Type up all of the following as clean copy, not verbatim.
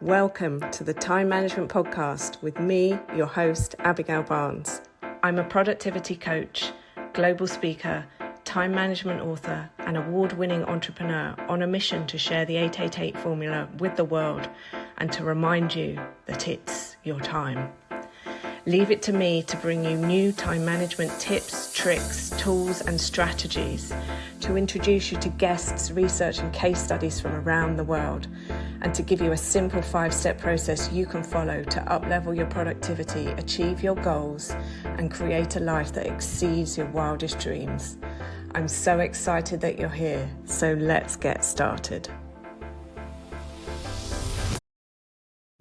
Welcome to the Time Management Podcast with me, your host, Abigail Barnes. I'm a productivity coach, global speaker, time management author, and award-winning entrepreneur on a mission to share the 888 formula with the world and to remind you that it's your time. Leave it to me to bring you new time management tips, tricks, tools, and strategies, to introduce you to guests, research, and case studies from around the world, and to give you a simple 5-step process you can follow to uplevel your productivity, achieve your goals, and create a life that exceeds your wildest dreams. I'm so excited that you're here, so let's get started.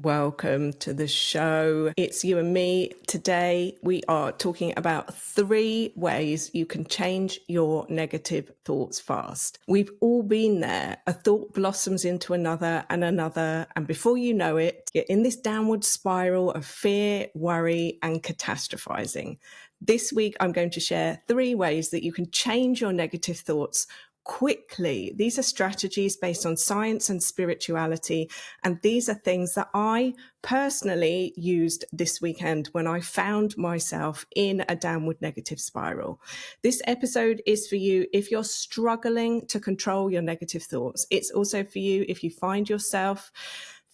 Welcome to the show. It's you and me. Today we are talking about 3 ways you can change your negative thoughts fast. We've all been there. A thought blossoms into another, and before you know it, you're in this downward spiral of fear, worry, and catastrophizing. This week I'm going to share 3 ways that you can change your negative thoughts quickly. These are strategies based on science and spirituality, and these are things that I personally used this weekend when I found myself in a downward negative spiral. This episode is for you if you're struggling to control your negative thoughts. It's also for you if you find yourself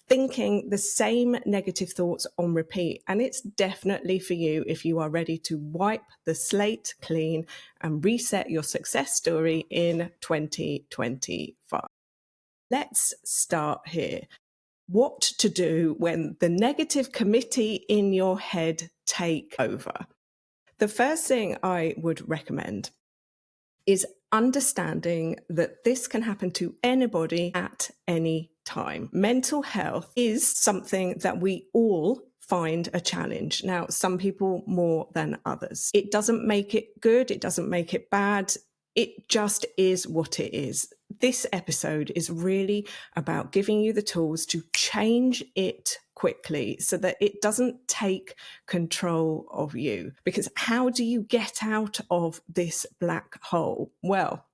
thinking the same negative thoughts on repeat. And it's definitely for you if you are ready to wipe the slate clean and reset your success story in 2025. Let's start here. What to do when the negative committee in your head take over? The first thing I would recommend is understanding that this can happen to anybody at any time. Mental health is something that we all find a challenge. Now, some people more than others. It doesn't make it good. It doesn't make it bad. It just is what it is. This episode is really about giving you the tools to change it quickly so that it doesn't take control of you. Because how do you get out of this black hole? Well,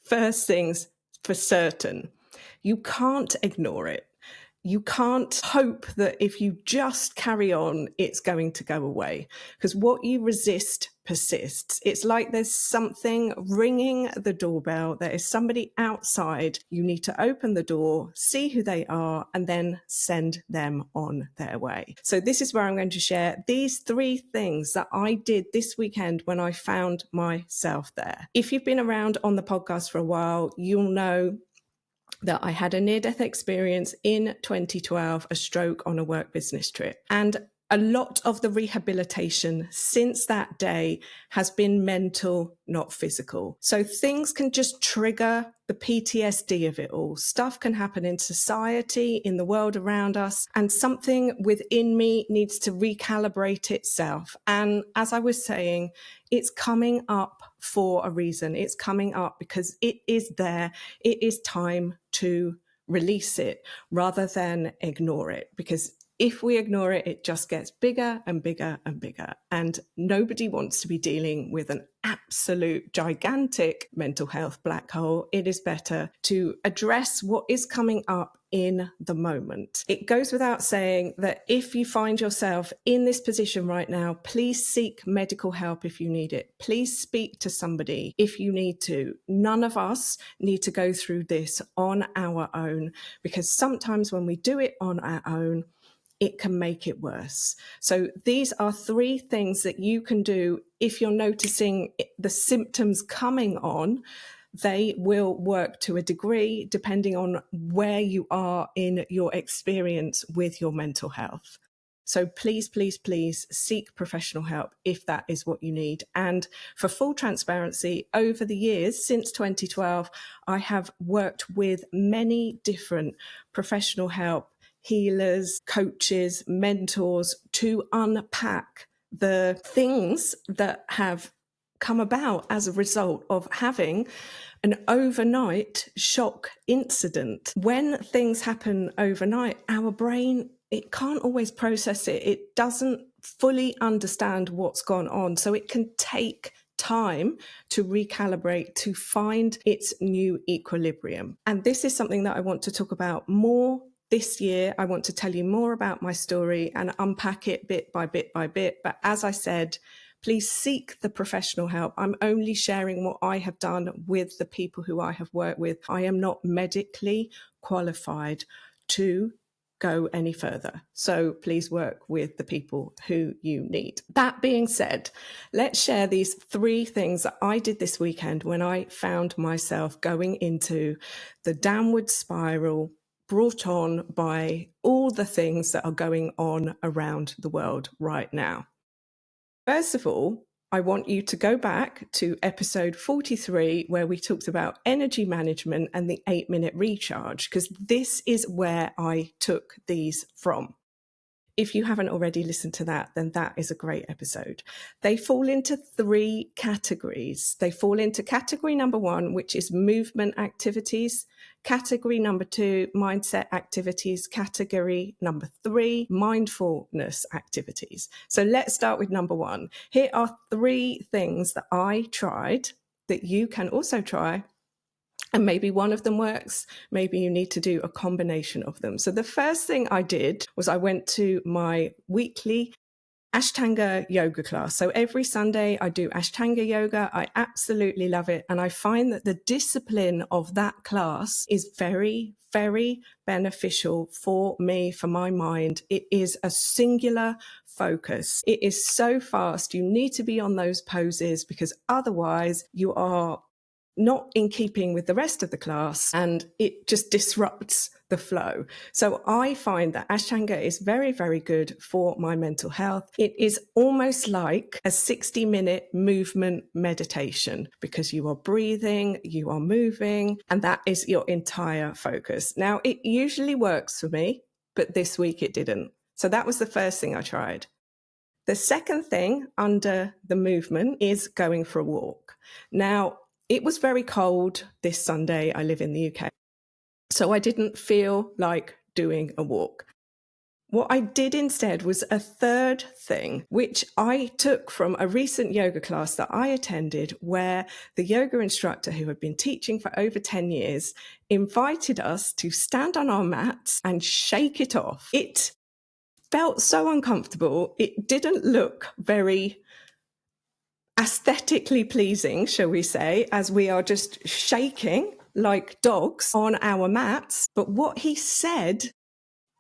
first things for certain, you can't ignore it. You can't hope that if you just carry on, it's going to go away. Because what you resist persists. It's like there's something ringing the doorbell. There is somebody outside. You need to open the door, see who they are, and then send them on their way. So this is where I'm going to share these 3 things that I did this weekend when I found myself there. If you've been around on the podcast for a while, you'll know that I had a near-death experience in 2012, a stroke on a work business trip. And a lot of the rehabilitation since that day has been mental, not physical. So things can just trigger the PTSD of it all. Stuff can happen in society, in the world around us, and something within me needs to recalibrate itself. And as I was saying, it's coming up for a reason. It's coming up because it is there. It is time to release it rather than ignore it, because if we ignore it, it just gets bigger and bigger and bigger. And nobody wants to be dealing with an absolute gigantic mental health black hole. It is better to address what is coming up in the moment. It goes without saying that if you find yourself in this position right now, please seek medical help if you need it. Please speak to somebody if you need to. None of us need to go through this on our own, because sometimes when we do it on our own, it can make it worse. So these are 3 things that you can do if you're noticing the symptoms coming on. They will work to a degree depending on where you are in your experience with your mental health. So please, please, please seek professional help if that is what you need. And for full transparency, over the years, since 2012, I have worked with many different professional help, healers, coaches, mentors to unpack the things that have come about as a result of having an overnight shock incident. When things happen overnight, our brain, it can't always process it. It doesn't fully understand what's gone on. So it can take time to recalibrate, to find its new equilibrium. And this is something that I want to talk about more This year, I want to tell you more about my story and unpack it bit by bit by bit. But as I said, please seek the professional help. I'm only sharing what I have done with the people who I have worked with. I am not medically qualified to go any further. So please work with the people who you need. That being said, let's share these 3 things that I did this weekend when I found myself going into the downward spiral brought on by all the things that are going on around the world right now. First of all, I want you to go back to episode 43, where we talked about energy management and the 8-minute recharge, because this is where I took these from. If you haven't already listened to that, then that is a great episode. They fall into 3 categories. They fall into category number 1, which is movement activities. Category number 2, mindset activities. Category number 3, mindfulness activities. So let's start with number 1. Here are 3 things that I tried that you can also try. And maybe one of them works. Maybe you need to do a combination of them. So the first thing I did was I went to my weekly Ashtanga yoga class. So every Sunday I do Ashtanga yoga. I absolutely love it. And I find that the discipline of that class is very, very beneficial for me, for my mind. It is a singular focus. It is so fast. You need to be on those poses because otherwise you are not in keeping with the rest of the class and it just disrupts the flow. So I find that Ashtanga is very, very good for my mental health. It is almost like a 60-minute movement meditation because you are breathing, you are moving, and that is your entire focus. Now, it usually works for me, but this week it didn't. So that was the first thing I tried. The second thing under the movement is going for a walk. Now, it was very cold this Sunday. I live in the UK. So I didn't feel like doing a walk. What I did instead was a third thing, which I took from a recent yoga class that I attended, where the yoga instructor, who had been teaching for over 10 years, invited us to stand on our mats and shake it off. It felt so uncomfortable. It didn't look very aesthetically pleasing, shall we say, as we are just shaking like dogs on our mats. But what he said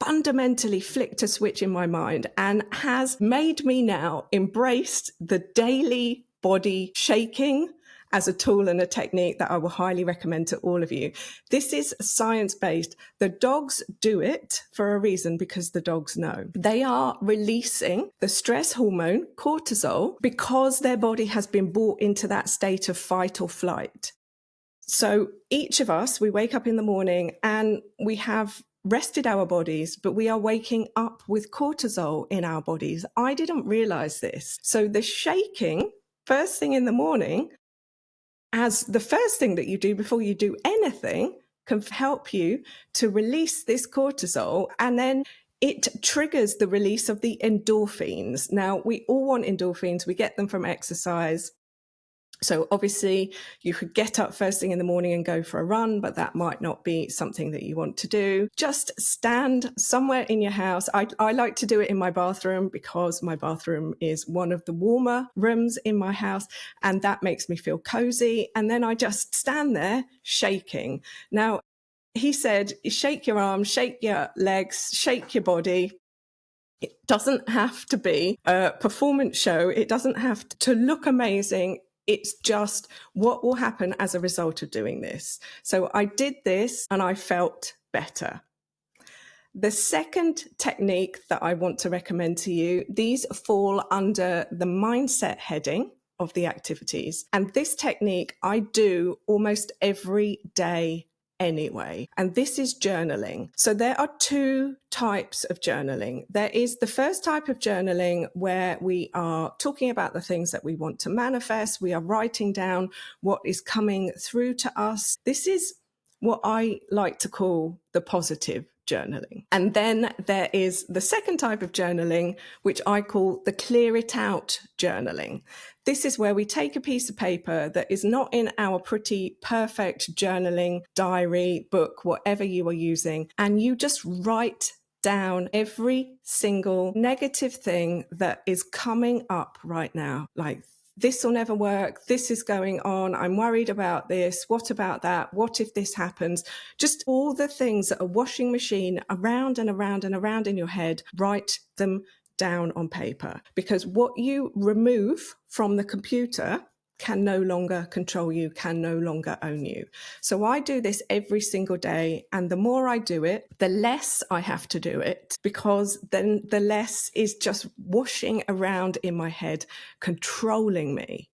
fundamentally flicked a switch in my mind and has made me now embrace the daily body shaking as a tool and a technique that I will highly recommend to all of you. This is science-based. The dogs do it for a reason because the dogs know. They are releasing the stress hormone, cortisol, because their body has been brought into that state of fight or flight. So each of us, we wake up in the morning and we have rested our bodies, but we are waking up with cortisol in our bodies. I didn't realize this. So the shaking, first thing in the morning, as the first thing that you do before you do anything, can help you to release this cortisol, and then it triggers the release of the endorphins. Now, we all want endorphins. We get them from exercise. So obviously you could get up first thing in the morning and go for a run, but that might not be something that you want to do. Just stand somewhere in your house. I like to do it in my bathroom because my bathroom is one of the warmer rooms in my house, and that makes me feel cozy. And then I just stand there shaking. Now, he said, shake your arms, shake your legs, shake your body. It doesn't have to be a performance show. It doesn't have to look amazing. It's just what will happen as a result of doing this. So I did this and I felt better. The second technique that I want to recommend to you, these fall under the mindset heading of the activities. And this technique I do almost every day anyway. And this is journaling. So there are 2 types of journaling. There is the first type of journaling where we are talking about the things that we want to manifest. We are writing down what is coming through to us. This is what I like to call the positive journaling. And then there is the second type of journaling, which I call the clear it out journaling. This is where we take a piece of paper that is not in our pretty perfect journaling diary, book, whatever you are using, and you just write down every single negative thing that is coming up right now. Like, this will never work. This is going on. I'm worried about this. What about that? What if this happens? Just all the things that are washing machine around and around and around in your head, write them down on paper. Because what you remove from the computer can no longer control you, can no longer own you. So I do this every single day. And the more I do it, the less I have to do it, because then the less is just washing around in my head, controlling me.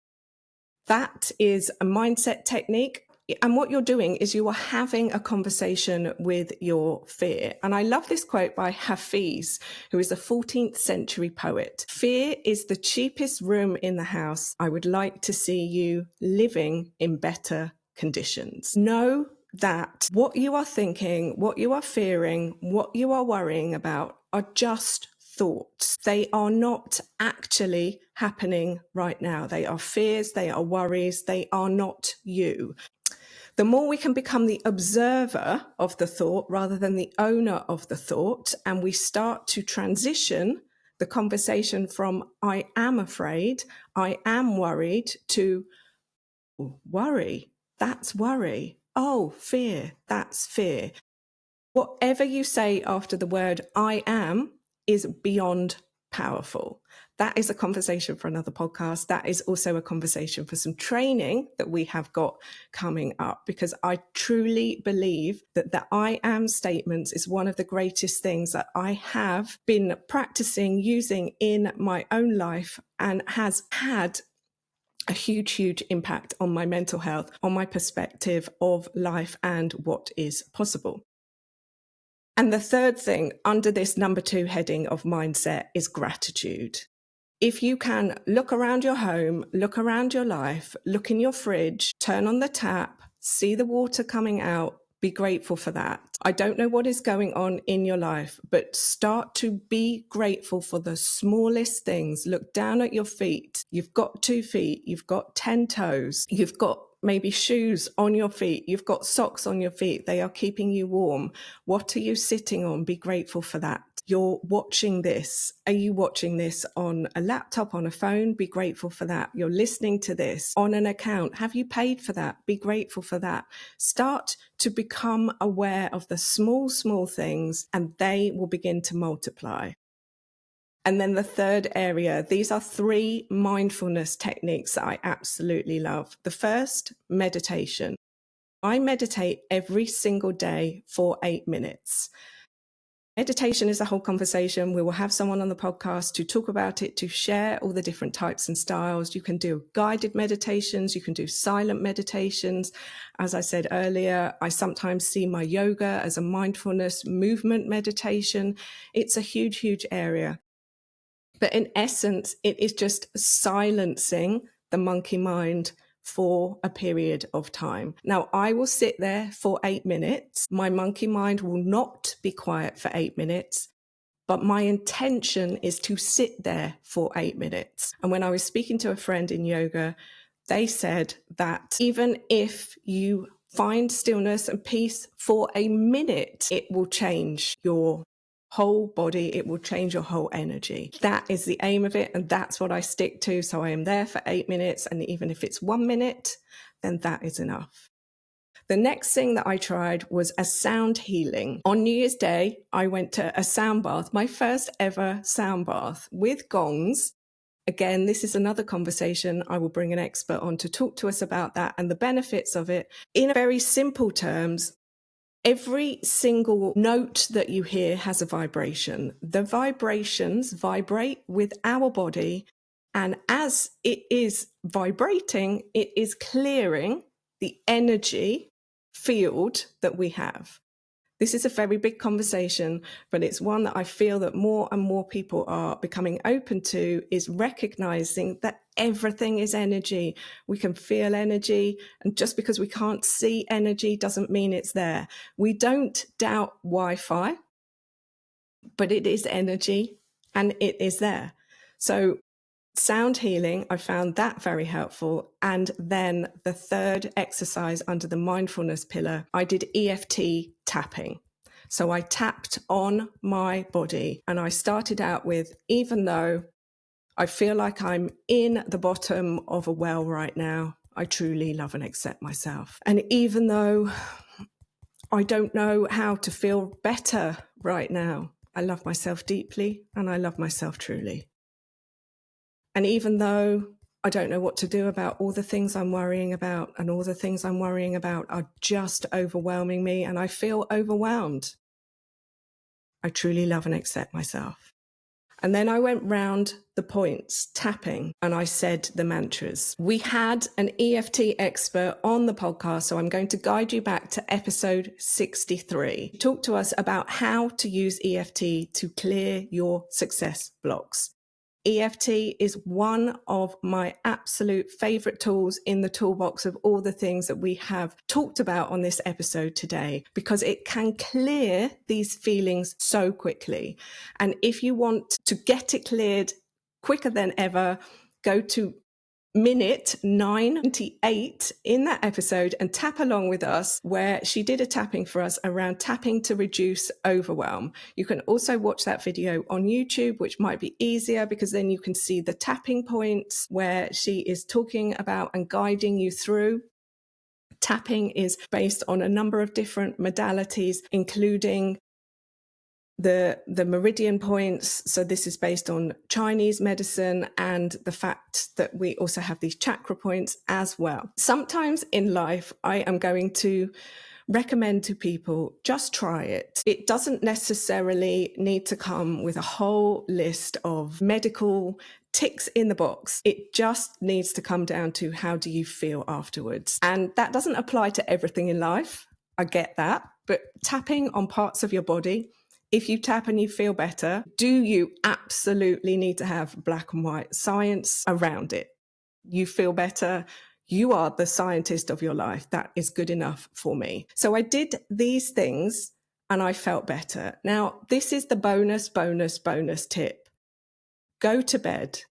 That is a mindset technique. And what you're doing is you are having a conversation with your fear. And I love this quote by Hafiz, who is a 14th century poet. Fear is the cheapest room in the house. I would like to see you living in better conditions. Know that what you are thinking, what you are fearing, what you are worrying about are just thoughts. They are not actually happening right now. They are fears, they are worries, they are not you. The more we can become the observer of the thought rather than the owner of the thought, and we start to transition the conversation from I am afraid, I am worried, to worry, that's worry. Oh, fear, that's fear. Whatever you say after the word I am is beyond powerful. That is a conversation for another podcast. That is also a conversation for some training that we have got coming up, because I truly believe that the I am statements is one of the greatest things that I have been practicing using in my own life, and has had a huge impact on my mental health, on my perspective of life and what is possible. And the third thing under this number 2 heading of mindset is gratitude. If you can look around your home, look around your life, look in your fridge, turn on the tap, see the water coming out, be grateful for that. I don't know what is going on in your life, but start to be grateful for the smallest things. Look down at your feet. You've got 2 feet, you've got 10 toes, you've got maybe shoes on your feet, you've got socks on your feet, they are keeping you warm. What are you sitting on? Be grateful for that. You're watching this. Are you watching this on a laptop, on a phone? Be grateful for that. You're listening to this on an account. Have you paid for that? Be grateful for that. Start to become aware of the small things, and they will begin to multiply. And then the third area, these are 3 mindfulness techniques that I absolutely love. The first, meditation. I meditate every single day for 8 minutes. Meditation is a whole conversation. We will have someone on the podcast to talk about it, to share all the different types and styles. You can do guided meditations. You can do silent meditations. As I said earlier, I sometimes see my yoga as a mindfulness movement meditation. It's a huge area. But in essence, it is just silencing the monkey mind for a period of time. Now, I will sit there for 8 minutes. My monkey mind will not be quiet for 8 minutes, but my intention is to sit there for 8 minutes. And when I was speaking to a friend in yoga, they said that even if you find stillness and peace for a minute, it will change your whole body, it will change your whole energy. That is the aim of it, and that's what I stick to. So I am there for 8 minutes, and even if it's 1 minute, then that is enough. The next thing that I tried was a sound healing. On New Year's Day, I went to a sound bath, my first ever sound bath with gongs. Again, this is another conversation. I will bring an expert on to talk to us about that and the benefits of it. In very simple terms, every single note that you hear has a vibration. The vibrations vibrate with our body, and as it is vibrating, it is clearing the energy field that we have. This is a very big conversation, but it's one that I feel that more and more people are becoming open to, is recognizing that everything is energy. We can feel energy, and just because we can't see energy doesn't mean it's there. We don't doubt Wi-Fi. but it is energy and it is there. So sound healing, I found that very helpful. And then the third exercise under the mindfulness pillar, I did EFT tapping. So I tapped on my body, and I started out with, even though I feel like I'm in the bottom of a well right now, I truly love and accept myself. And even though I don't know how to feel better right now, I love myself deeply and I love myself truly. And even though I don't know what to do about all the things I'm worrying about, and all the things I'm worrying about are just overwhelming me, and I feel overwhelmed, I truly love and accept myself. And then I went round the points, tapping, and I said the mantras. We had an EFT expert on the podcast, so I'm going to guide you back to episode 63. He talked to us about how to use EFT to clear your success blocks. EFT is one of my absolute favorite tools in the toolbox of all the things that we have talked about on this episode today, because it can clear these feelings so quickly. And if you want to get it cleared quicker than ever, go to minute 928 in that episode and tap along with us, where she did a tapping for us around tapping to reduce overwhelm. You can also watch that video on YouTube, which might be easier, because then you can see the tapping points where she is talking about and guiding you through. Tapping is based on a number of different modalities, including the meridian points. So this is based on Chinese medicine, and the fact that we also have these chakra points as well. Sometimes in life, I am going to recommend to people, just try it. It doesn't necessarily need to come with a whole list of medical ticks in the box. It just needs to come down to, how do you feel afterwards? And that doesn't apply to everything in life. I get that. But tapping on parts of your body, if you tap and you feel better, do you absolutely need to have black and white science around it? You feel better. You are the scientist of your life. That is good enough for me. So I did these things and I felt better. Now, this is the bonus tip. Go to bed,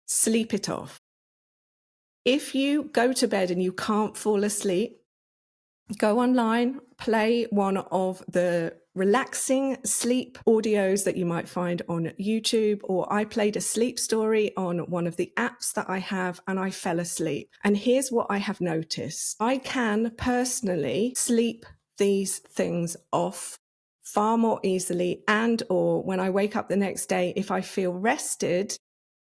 sleep it off. If you go to bed and you can't fall asleep, go online, play one of the relaxing sleep audios that you might find on YouTube, or I played a sleep story on one of the apps that I have and I fell asleep. And here's what I have noticed. I can personally sleep these things off far more easily, and or when I wake up the next day, if I feel rested,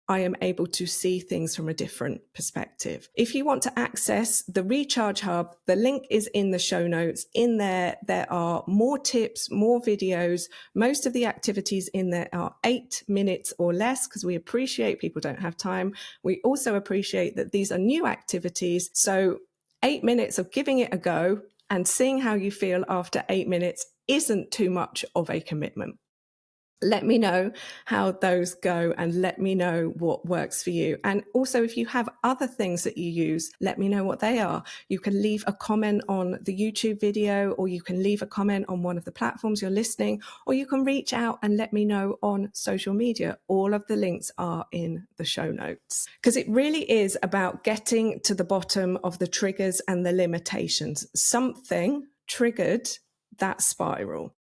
I am able to see things from a different perspective. If you want to access the Recharge Hub, the link is in the show notes. In there are more tips, more videos. Most of the activities in there are 8 minutes or less, because we appreciate people don't have time. We also appreciate that these are new activities. So 8 minutes of giving it a go and seeing how you feel after 8 minutes isn't too much of a commitment. Let me know how those go and let me know what works for you. And also, if you have other things that you use, let me know what they are. You can leave a comment on the YouTube video, or you can leave a comment on one of the platforms you're listening, or you can reach out and let me know on social media. All of the links are in the show notes, because it really is about getting to the bottom of the triggers and the limitations. Something triggered that spiral.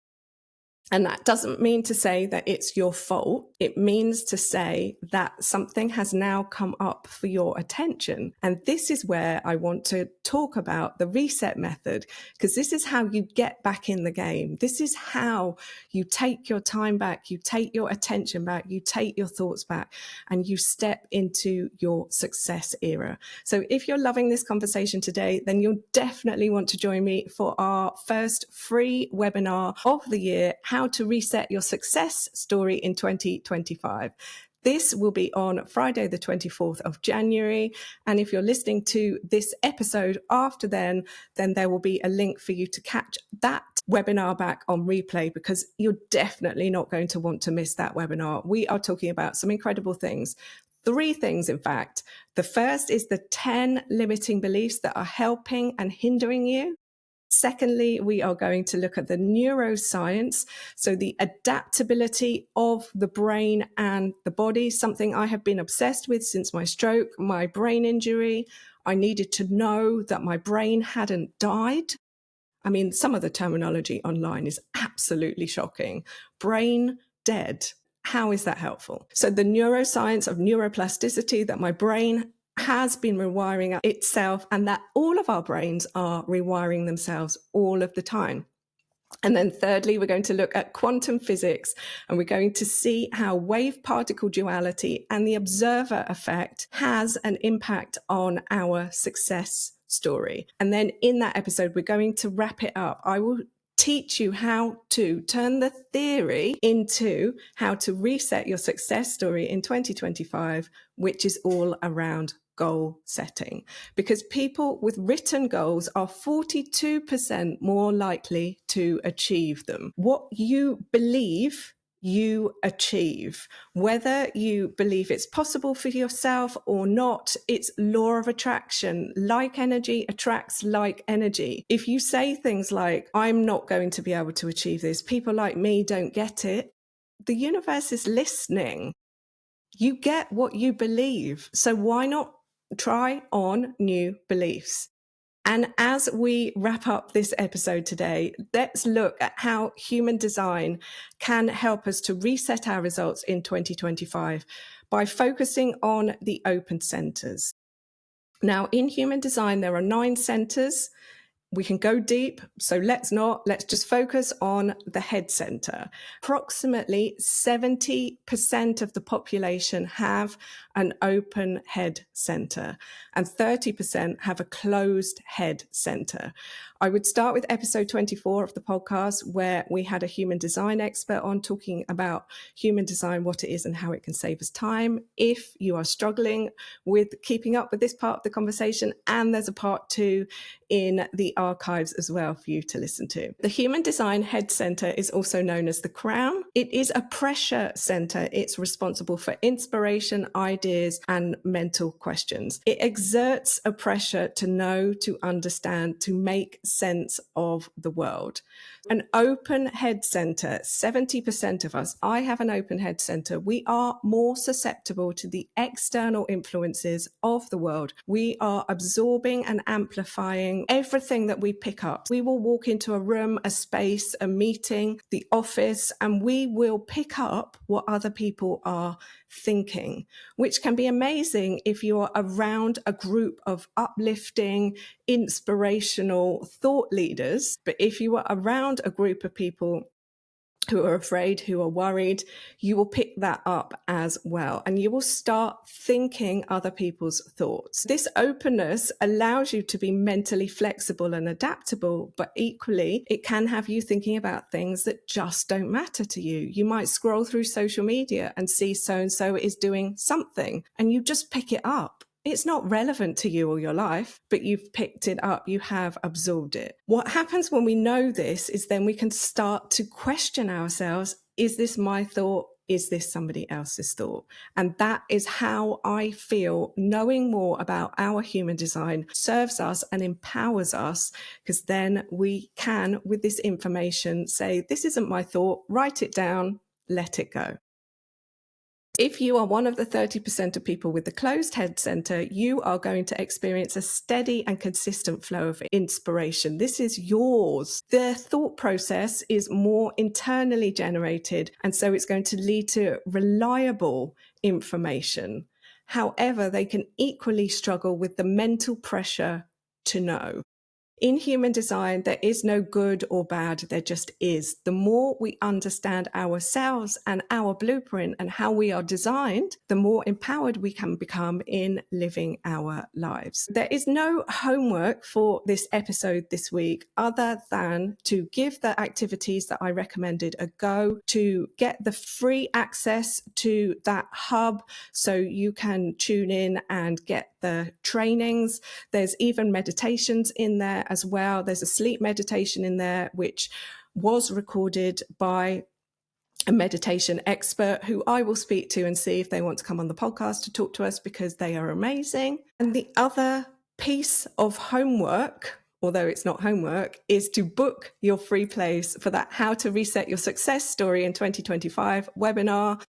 And that doesn't mean to say that it's your fault. It means to say that something has now come up for your attention. And this is where I want to talk about the reset method, because this is how you get back in the game. This is how you take your time back, you take your attention back, you take your thoughts back, and you step into your success era. So if you're loving this conversation today, then you'll definitely want to join me for our first free webinar of the year, How to Reset Your Success Story in 2025. This will be on Friday, the 24th of January. And if you're listening to this episode after then there will be a link for you to catch that webinar back on replay, because you're definitely not going to want to miss that webinar. We are talking about some incredible things. 3 things, in fact. The first is the 10 limiting beliefs that are helping and hindering you. Secondly, we are going to look at the neuroscience, so the adaptability of the brain and the body, something I have been obsessed with since my stroke, my brain injury. I needed to know that my brain hadn't died. I mean, some of the terminology online is absolutely shocking. Brain dead. How is that helpful? So the neuroscience of neuroplasticity, that my brain has been rewiring itself and that all of our brains are rewiring themselves all of the time. And then thirdly, we're going to look at quantum physics, and we're going to see how wave particle duality and the observer effect has an impact on our success story. And then in that episode, we're going to wrap it up. I will teach you how to turn the theory into how to reset your success story in 2025, which is all around goal setting, because people with written goals are 42% more likely to achieve them. What you believe, you achieve. Whether you believe it's possible for yourself or not, it's law of attraction. Like energy attracts like energy. If you say things like, I'm not going to be able to achieve this, people like me don't get it, the universe is listening. You get what you believe. So why not try on new beliefs? And as we wrap up this episode today, let's look at how human design can help us to reset our results in 2025 by focusing on the open centers. Now, in human design, there are 9 centers. We can go deep, so let's just focus on the head center. Approximately 70% of the population have an open head center and 30% have a closed head center. I would start with episode 24 of the podcast, where we had a human design expert on talking about human design, what it is and how it can save us time. If you are struggling with keeping up with this part of the conversation, and there's a part 2 in the archives as well for you to listen to. The human design head center is also known as the crown. It is a pressure center. It's responsible for inspiration, ideas, and mental questions. It exerts a pressure to know, to understand, to make sense of the world. An open head center, 70% of us, I have an open head center. We are more susceptible to the external influences of the world. We are absorbing and amplifying everything that we pick up. We will walk into a room, a space, a meeting, the office, and we will pick up what other people are thinking, which can be amazing if you're around a group of uplifting, inspirational thought leaders. But if you are around a group of people who are afraid, who are worried, you will pick that up as well. And you will start thinking other people's thoughts. This openness allows you to be mentally flexible and adaptable, but equally, it can have you thinking about things that just don't matter to you. You might scroll through social media and see so-and-so is doing something, and you just pick it up. It's not relevant to you or your life, but you've picked it up, you have absorbed it. What happens when we know this is then we can start to question ourselves. Is this my thought? Is this somebody else's thought? And that is how I feel knowing more about our human design serves us and empowers us, because then we can, with this information, say, this isn't my thought, write it down, let it go. If you are one of the 30% of people with the closed head center, you are going to experience a steady and consistent flow of inspiration. This is yours. The thought process is more internally generated, and so it's going to lead to reliable information. However, they can equally struggle with the mental pressure to know. In human design, there is no good or bad, there just is. The more we understand ourselves and our blueprint and how we are designed, the more empowered we can become in living our lives. There is no homework for this episode this week other than to give the activities that I recommended a go, to get the free access to that hub so you can tune in and get the trainings. There's even meditations in there as well. There's a sleep meditation in there, which was recorded by a meditation expert who I will speak to and see if they want to come on the podcast to talk to us, because they are amazing. And the other piece of homework, although it's not homework, is to book your free place for that How to Reset Your Success Story in 2025 webinar,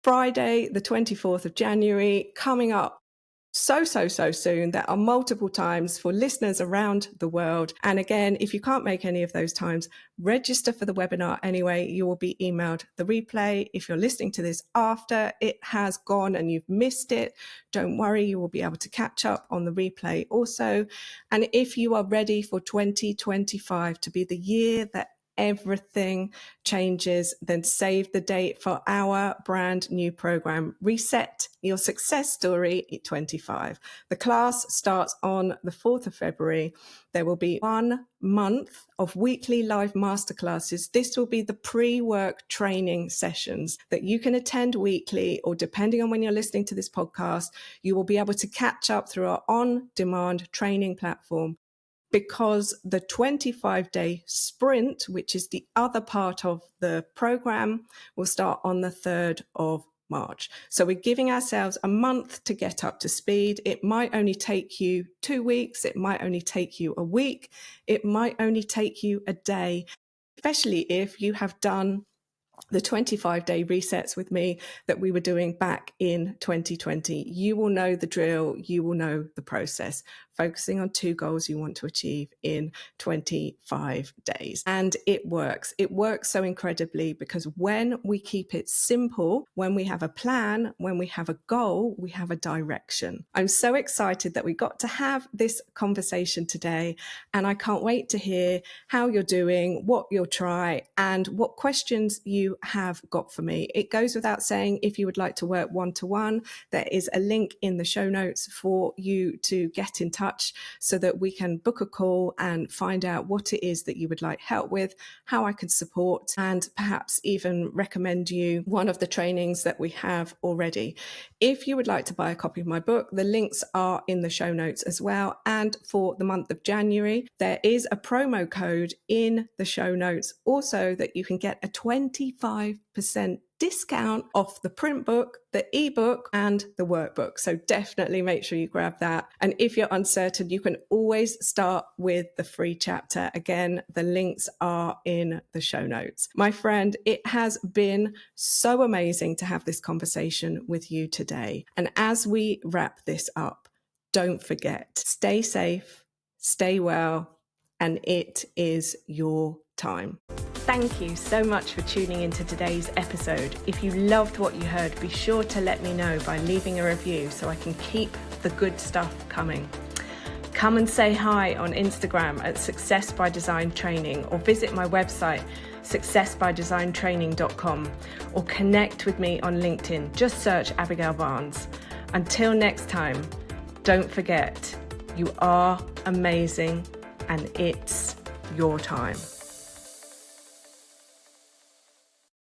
Friday, the 24th of January, coming up so soon. There are multiple times for listeners around the world. And again, if you can't make any of those times, register for the webinar anyway. You will be emailed the replay. If you're listening to this after it has gone and you've missed it, don't worry, you will be able to catch up on the replay also. And if you are ready for 2025 to be the year that everything changes, then save the date for our brand new program, Reset Your Success Story 25. The class starts on the 4th of February. There will be 1 month of weekly live masterclasses. This will be the pre-work training sessions that you can attend weekly, or depending on when you're listening to this podcast, you will be able to catch up through our on-demand training platform. Because the 25-day sprint, which is the other part of the program, will start on the 3rd of March. So we're giving ourselves a month to get up to speed. It might only take you 2 weeks. It might only take you a week. It might only take you a day, especially if you have done the 25-day resets with me that we were doing back in 2020. You will know the drill. You will know the process, focusing on 2 goals you want to achieve in 25 days. And it works. It works so incredibly because when we keep it simple, when we have a plan, when we have a goal, we have a direction. I'm so excited that we got to have this conversation today, and I can't wait to hear how you're doing, what you'll try, and what questions you have got for me. It goes without saying, if you would like to work one-to-one, there is a link in the show notes for you to get in touch so that we can book a call and find out what it is that you would like help with, how I can support, and perhaps even recommend you one of the trainings that we have already. If you would like to buy a copy of my book, the links are in the show notes as well. And for the month of January, there is a promo code in the show notes also that you can get a 25% discount off the print book, the ebook, and the workbook. So definitely make sure you grab that. And if you're uncertain, you can always start with the free chapter. Again, the links are in the show notes. My friend, it has been so amazing to have this conversation with you today. And as we wrap this up, don't forget, stay safe, stay well, and it is your time. Thank you so much for tuning into today's episode. If you loved what you heard, be sure to let me know by leaving a review so I can keep the good stuff coming. Come and say hi on Instagram at Success by Design Training, or visit my website, successbydesigntraining.com, or connect with me on LinkedIn. Just search Abigail Barnes. Until next time, don't forget, you are amazing and it's your time.